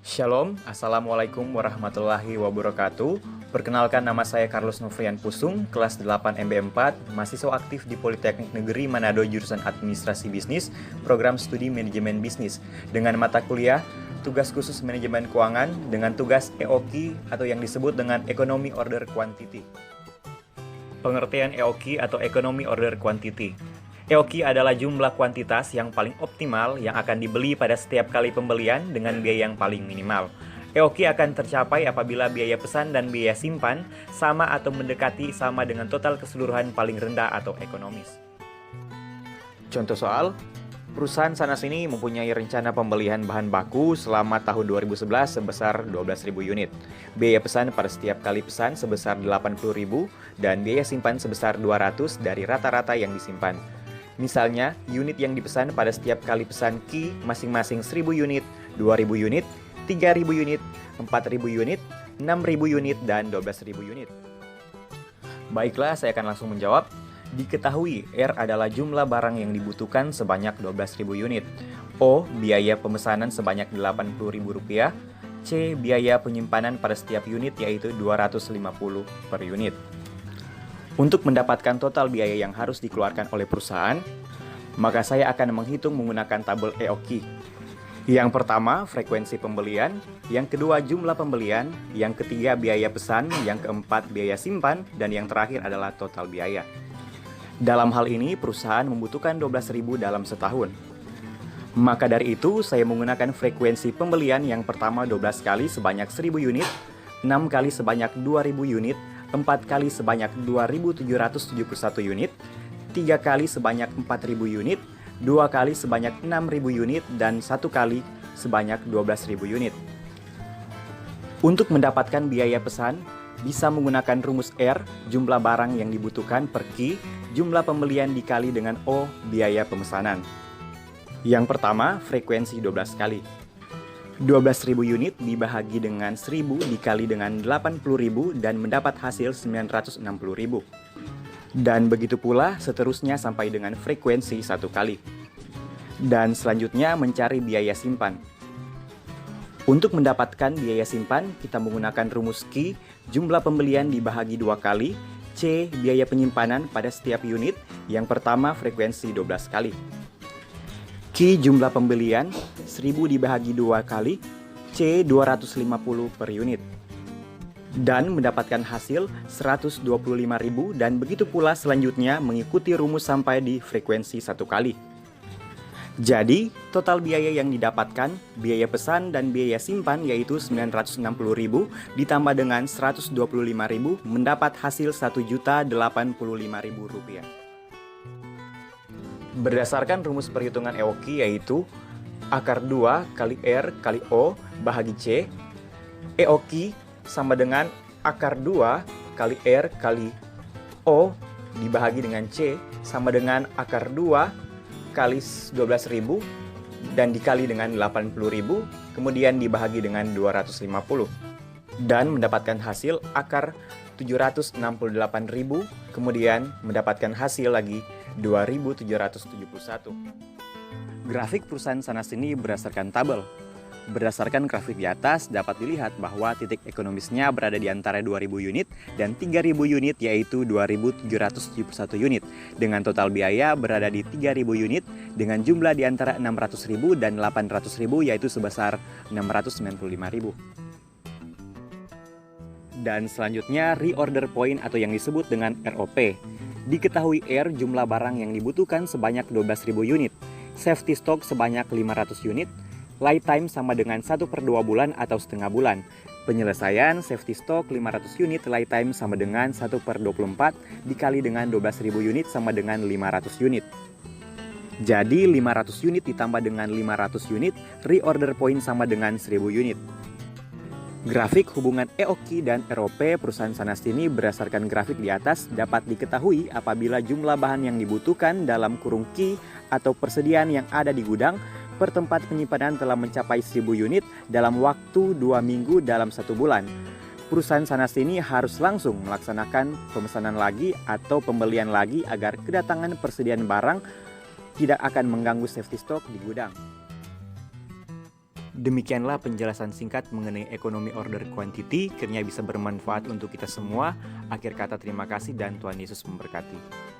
Shalom, Assalamualaikum warahmatullahi wabarakatuh. Perkenalkan, nama saya Carlos Novrian Pusung, kelas 8 MB4, mahasiswa aktif di Politeknik Negeri Manado jurusan Administrasi Bisnis, program studi Manajemen Bisnis, dengan mata kuliah Tugas Khusus Manajemen Keuangan dengan tugas EOQ atau yang disebut dengan Economy Order Quantity. Pengertian EOQ atau Economy Order Quantity. EOQ adalah jumlah kuantitas yang paling optimal yang akan dibeli pada setiap kali pembelian dengan biaya yang paling minimal. EOQ akan tercapai apabila biaya pesan dan biaya simpan sama atau mendekati sama dengan total keseluruhan paling rendah atau ekonomis. Contoh soal, perusahaan sana-sini mempunyai rencana pembelian bahan baku selama tahun 2011 sebesar 12.000 unit. Biaya pesan pada setiap kali pesan sebesar 80.000 dan biaya simpan sebesar 200 dari rata-rata yang disimpan. Misalnya, unit yang dipesan pada setiap kali pesan Q masing-masing 1.000 unit, 2.000 unit, 3.000 unit, 4.000 unit, 6.000 unit, dan 12.000 unit. Baiklah, saya akan langsung menjawab. Diketahui R adalah jumlah barang yang dibutuhkan sebanyak 12.000 unit. O, biaya pemesanan sebanyak Rp80.000. C, biaya penyimpanan pada setiap unit yaitu 250 per unit. Untuk mendapatkan total biaya yang harus dikeluarkan oleh perusahaan, maka saya akan menghitung menggunakan tabel EOQ. Yang pertama, frekuensi pembelian, yang kedua, jumlah pembelian, yang ketiga, biaya pesan, yang keempat, biaya simpan, dan yang terakhir adalah total biaya. Dalam hal ini, perusahaan membutuhkan 12.000 dalam setahun. Maka dari itu, saya menggunakan frekuensi pembelian yang pertama 12 kali sebanyak 1.000 unit, 6 kali sebanyak 2.000 unit, 4 kali sebanyak 2.771 unit, 3 kali sebanyak 4.000 unit, 2 kali sebanyak 6.000 unit, dan 1 kali sebanyak 12.000 unit. Untuk mendapatkan biaya pesan, bisa menggunakan rumus R, jumlah barang yang dibutuhkan per Q, jumlah pembelian dikali dengan O, biaya pemesanan. Yang pertama, frekuensi 12 kali. 12.000 unit dibahagi dengan 1.000 dikali dengan 80.000 dan mendapat hasil 960.000. Dan begitu pula seterusnya sampai dengan frekuensi 1 kali. Dan selanjutnya mencari biaya simpan. Untuk mendapatkan biaya simpan, kita menggunakan rumus Q, jumlah pembelian dibahagi 2 kali, C, biaya penyimpanan pada setiap unit, yang pertama frekuensi 12 kali. Q, jumlah pembelian, 1.000 dibahagi 2 kali, C, 250 per unit. Dan mendapatkan hasil 125.000 dan begitu pula selanjutnya mengikuti rumus sampai di frekuensi 1 kali. Jadi, total biaya yang didapatkan, biaya pesan dan biaya simpan yaitu 960.000 ditambah dengan 125.000 mendapat hasil Rp1.085.000. Berdasarkan rumus perhitungan EOQ yaitu akar 2 kali R kali O bahagi C, EOQ sama dengan akar 2 kali R kali O dibahagi dengan C sama dengan akar 2 kali 12.000 dan dikali dengan 80.000 kemudian dibahagi dengan 250 dan mendapatkan hasil akar 768.000 kemudian mendapatkan hasil lagi 2.771. Grafik perusahaan sana-sini berdasarkan tabel. Berdasarkan grafik di atas dapat dilihat bahwa titik ekonomisnya berada di antara 2.000 unit dan 3.000 unit yaitu 2.771 unit. Dengan total biaya berada di 3.000 unit dengan jumlah di antara 600.000 dan 800.000 yaitu sebesar 695.000. Dan selanjutnya reorder point atau yang disebut dengan ROP. Diketahui R jumlah barang yang dibutuhkan sebanyak 12.000 unit, safety stock sebanyak 500 unit, lifetime sama dengan 1/2 bulan atau setengah bulan. Penyelesaian safety stock 500 unit, lifetime sama dengan 1/24 dikali dengan 12.000 unit sama dengan 500 unit. Jadi 500 unit ditambah dengan 500 unit, reorder point sama dengan 1.000 unit. Grafik hubungan EOQ dan ROP perusahaan sana-sini berdasarkan grafik di atas dapat diketahui apabila jumlah bahan yang dibutuhkan dalam kurung Q atau persediaan yang ada di gudang per tempat penyimpanan telah mencapai 1.000 unit dalam waktu 2 minggu dalam 1 bulan. Perusahaan sana-sini harus langsung melaksanakan pemesanan lagi atau pembelian lagi agar kedatangan persediaan barang tidak akan mengganggu safety stock di gudang. Demikianlah penjelasan singkat mengenai ekonomi order quantity, kiranya bisa bermanfaat untuk kita semua. Akhir kata terima kasih dan Tuhan Yesus memberkati.